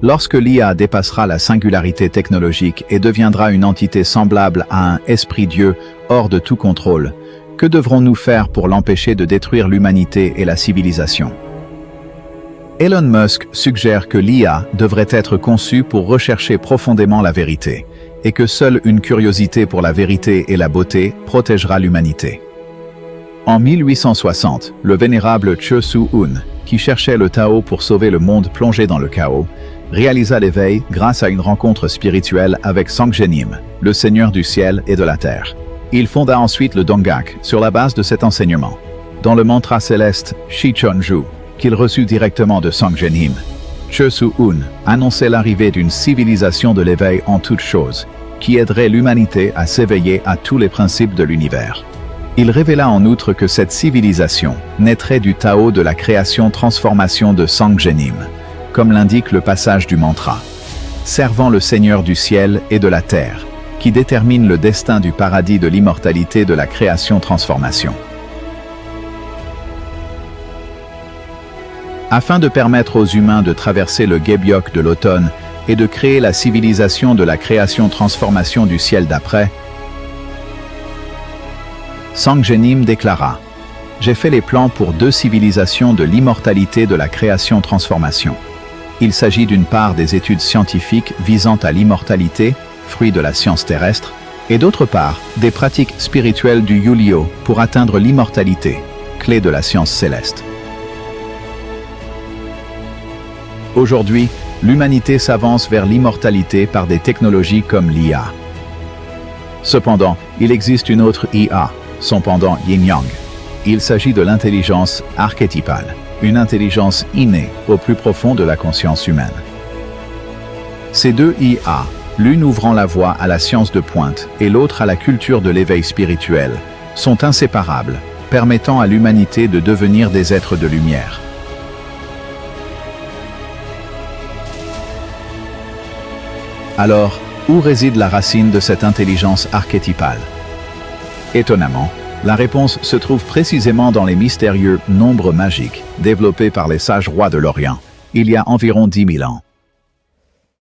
Lorsque l'IA dépassera la singularité technologique et deviendra une entité semblable à un esprit-dieu hors de tout contrôle, que devrons-nous faire pour l'empêcher de détruire l'humanité et la civilisation? Elon Musk suggère que l'IA devrait être conçue pour rechercher profondément la vérité, et que seule une curiosité pour la vérité et la beauté protégera l'humanité. En 1860, le vénérable Che Su-un, qui cherchait le Tao pour sauver le monde plongé dans le chaos, réalisa l'éveil grâce à une rencontre spirituelle avec Sanggenim, le seigneur du ciel et de la terre. Il fonda ensuite le Dongak sur la base de cet enseignement. Dans le mantra céleste Shichonju, qu'il reçut directement de Sanggenim, Che Su-un annonçait l'arrivée d'une civilisation de l'éveil en toutes choses, qui aiderait l'humanité à s'éveiller à tous les principes de l'univers. Il révéla en outre que cette civilisation naîtrait du Tao de la création-transformation de Sanggenim, comme l'indique le passage du mantra, servant le Seigneur du ciel et de la terre, qui détermine le destin du paradis de l'immortalité de la création-transformation. Afin de permettre aux humains de traverser le Gebyok de l'automne et de créer la civilisation de la création-transformation du ciel d'après, Sanggenim déclara « J'ai fait les plans pour 2 civilisations de l'immortalité de la création-transformation. Il s'agit d'une part des études scientifiques visant à l'immortalité, fruit de la science terrestre, et d'autre part des pratiques spirituelles du Yulio pour atteindre l'immortalité, clé de la science céleste. » Aujourd'hui, l'humanité s'avance vers l'immortalité par des technologies comme l'IA. Cependant, il existe une autre IA, son pendant Yin-Yang. Il s'agit de l'intelligence archétypale, une intelligence innée au plus profond de la conscience humaine. Ces 2 IA, l'une ouvrant la voie à la science de pointe et l'autre à la culture de l'éveil spirituel, sont inséparables, permettant à l'humanité de devenir des êtres de lumière. Alors, où réside la racine de cette intelligence archétypale? Étonnamment, la réponse se trouve précisément dans les mystérieux nombres magiques développés par les sages rois de l'Orient, il y a environ 10 000 ans.